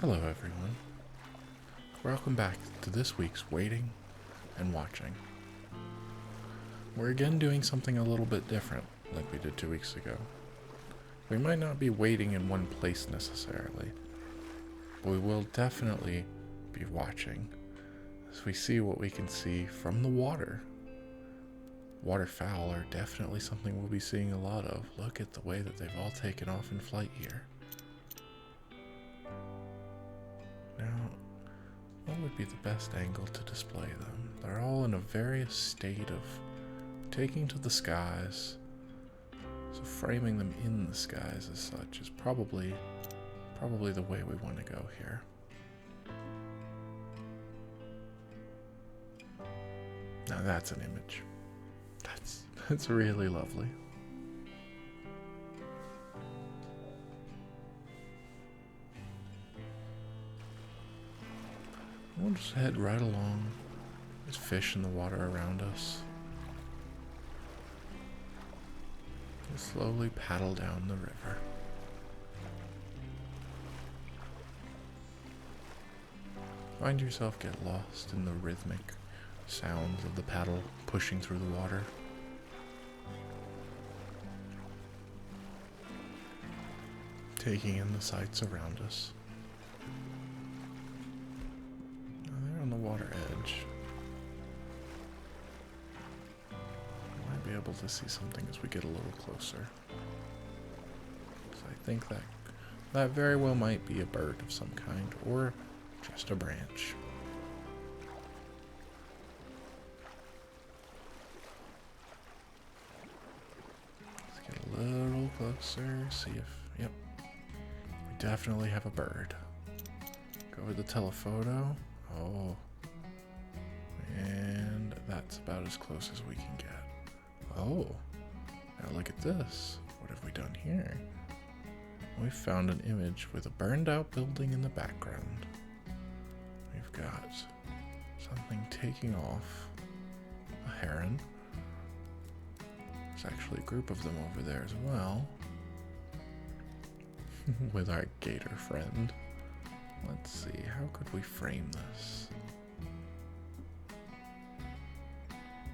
Hello everyone. Welcome back to this week's Waiting and Watching. We're again doing something a little bit different like we did 2 weeks ago. We might not be waiting in one place necessarily, but we will definitely be watching as we see what we can see from the water. Waterfowl are definitely something we'll be seeing a lot of. Look at the way that they've all taken off in flight here. Now, what would be the best angle to display them? They're all in a various state of taking to the skies, so framing them in the skies as such is probably the way we want to go here. Now that's an image. That's really lovely. We'll just head right along. There's fish in the water around us. We'll slowly paddle down the river. Find yourself get lost in the rhythmic sounds of the paddle pushing through the water. Taking in the sights around us. They're on the water edge. We might be able to see something as we get a little closer. So I think that very well might be a bird of some kind, or just a branch. Let's get a little closer, see if, yep. We definitely have a bird. Go with the telephoto. Oh. And that's about as close as we can get. Oh. Now look at this. What have we done here? We found an image with a burned out building in the background. We've got something taking off. A heron. There's actually a group of them over there as well. With our gator friend. Let's see, how could we frame this?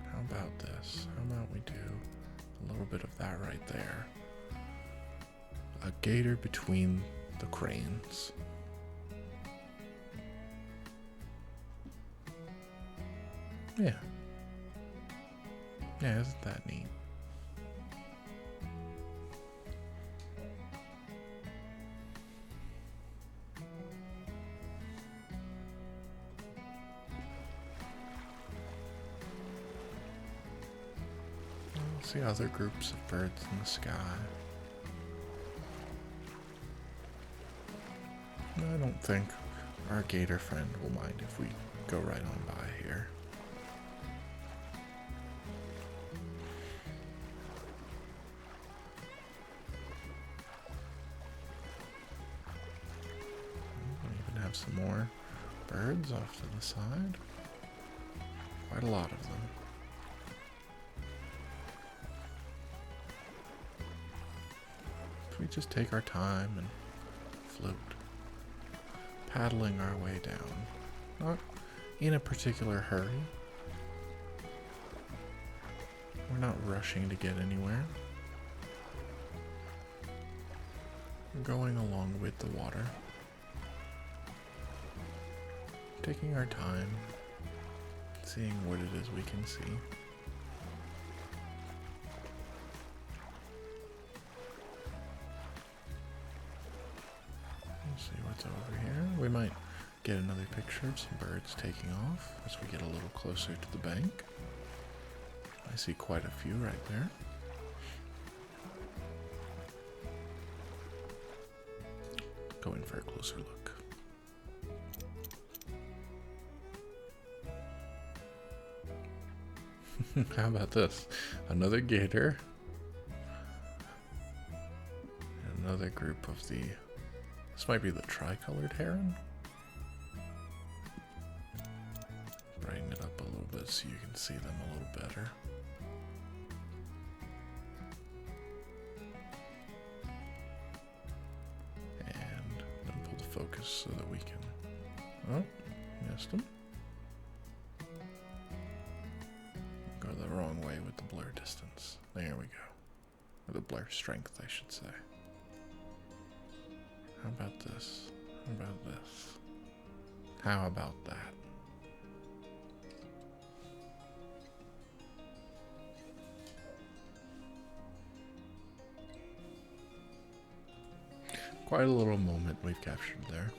How about this? How about we do a little bit of that right there? A gator between the cranes. Yeah. Yeah, isn't that neat? See other groups of birds in the sky. I don't think our gator friend will mind if we go right on by here. We even have some more birds off to the side. Quite a lot of them. We just take our time and float, paddling our way down, not in a particular hurry. We're not rushing to get anywhere. We're going along with the water, taking our time, seeing what it is we can see. See what's over here. We might get another picture of some birds taking off as we get a little closer to the bank. I see quite a few right there. Go in for a closer look. How about this? Another gator. Another group of the... This might be the tricolored heron. Brighten it up a little bit so you can see them a little better. And then pull the focus so that we can... Oh, missed him. Go the wrong way with the blur distance. There we go. Or the blur strength, I should say. How about this? How about this? How about that? Quite a little moment we've captured there.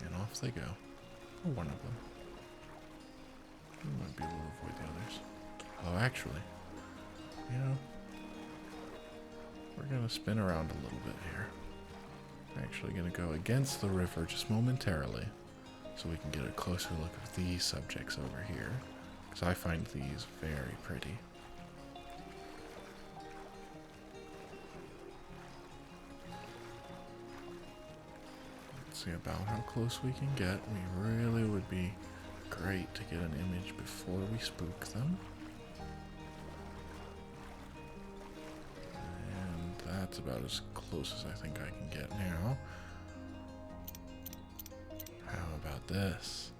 And off they go. Oh, one of them. We might be able to avoid the others. Oh, actually, you know, we're going to spin around a little bit here. Actually going to go against the river just momentarily so we can get a closer look of these subjects over here, because I find these very pretty. Let's see about how close we can get. We really would be great to get an image before we spook them. And that's about as close as I think I can get now. How about this?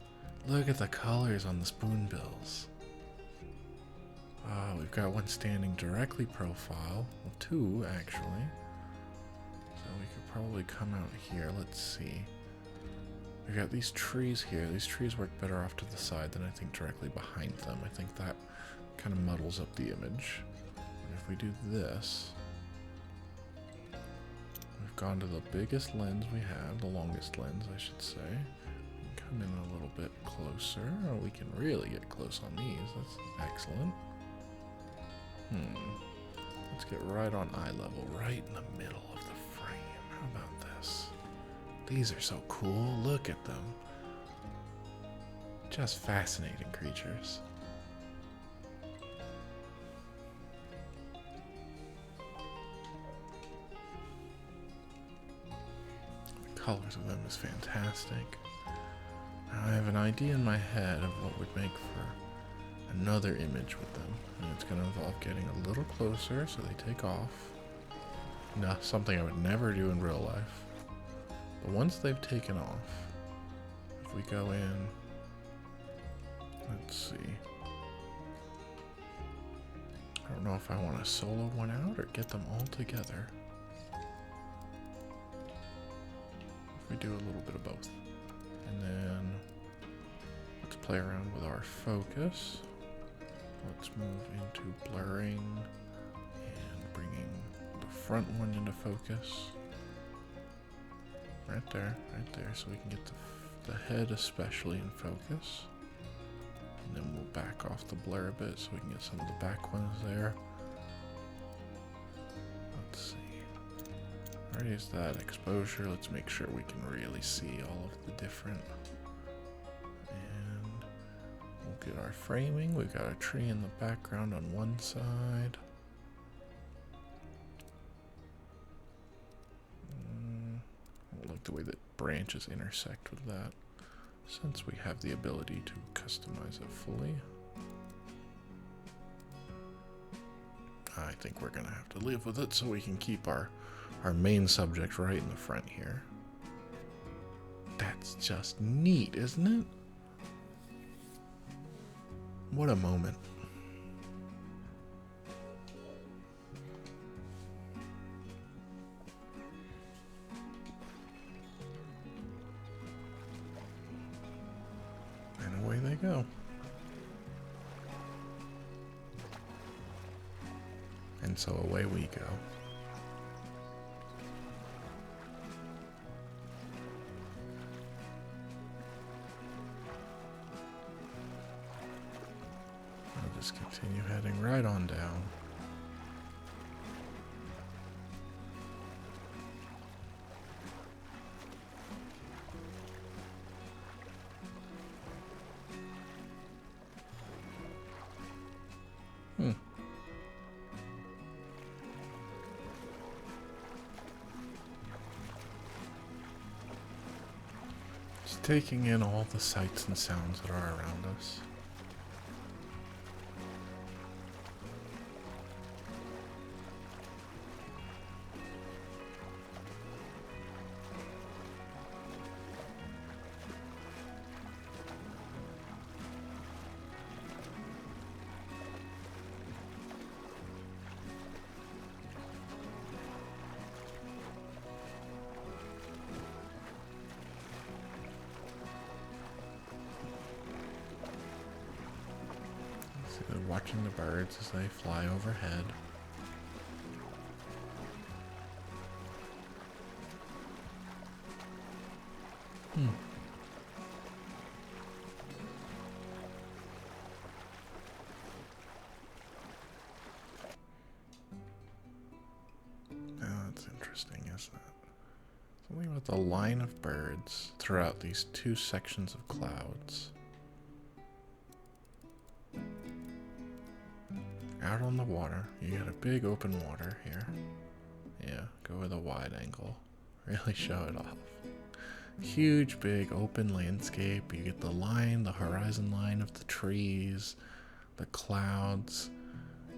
Look at the colors on the spoonbills. Oh, we've got one standing directly profile. Well, two, actually. So we could probably come out here. Let's see. We've got these trees here. These trees work better off to the side than I think directly behind them. I think that kind of muddles up the image. And if we do this, we've gone to the biggest lens we have, the longest lens, I should say. We can come in a little bit closer, or we can really get close on these. That's excellent. Let's get right on eye level, right in the middle of the frame. How about this? These are so cool. Look at them. Just fascinating creatures. The colors of them is fantastic. Now I have an idea in my head of what would make for another image with them. And it's going to involve getting a little closer so they take off. No, something I would never do in real life. But once they've taken off, if we go in, let's see. I don't know if I want to solo one out or get them all together. If we do a little bit of both. And then let's play around with our focus. Let's move into blurring and bringing the front one into focus. Right there, so we can get the head especially in focus. And then we'll back off the blur a bit so we can get some of the back ones there. Let's see. Raise that exposure. Let's make sure we can really see all of the different. And we'll get our framing. We've got a tree in the background on one side. I like the way that branches intersect with that, since we have the ability to customize it fully. I think we're gonna have to live with it so we can keep our main subject right in the front here. That's just neat, isn't it? What a moment. And away they go. And so away we go. I'll just continue heading right on down. Just taking in all the sights and sounds that are around us. Watching the birds as they fly overhead. Oh, that's interesting, isn't it? Something about the line of birds throughout these two sections of clouds. Out on the water, you got a big open water here. Yeah, go with a wide angle. Really show it off. Huge, big, open landscape. You get the line, the horizon line of the trees, the clouds,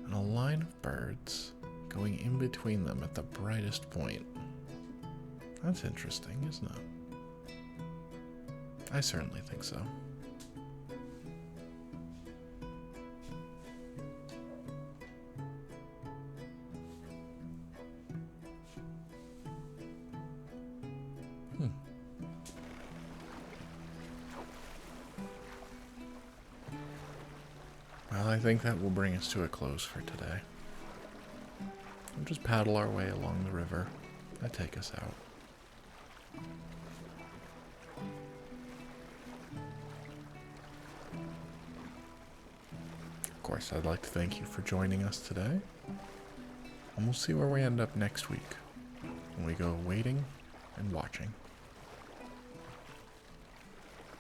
and a line of birds going in between them at the brightest point. That's interesting, isn't it? I certainly think so. Well, I think that will bring us to a close for today. We'll just paddle our way along the river and take us out. Of course, I'd like to thank you for joining us today. And we'll see where we end up next week when we go waiting and watching.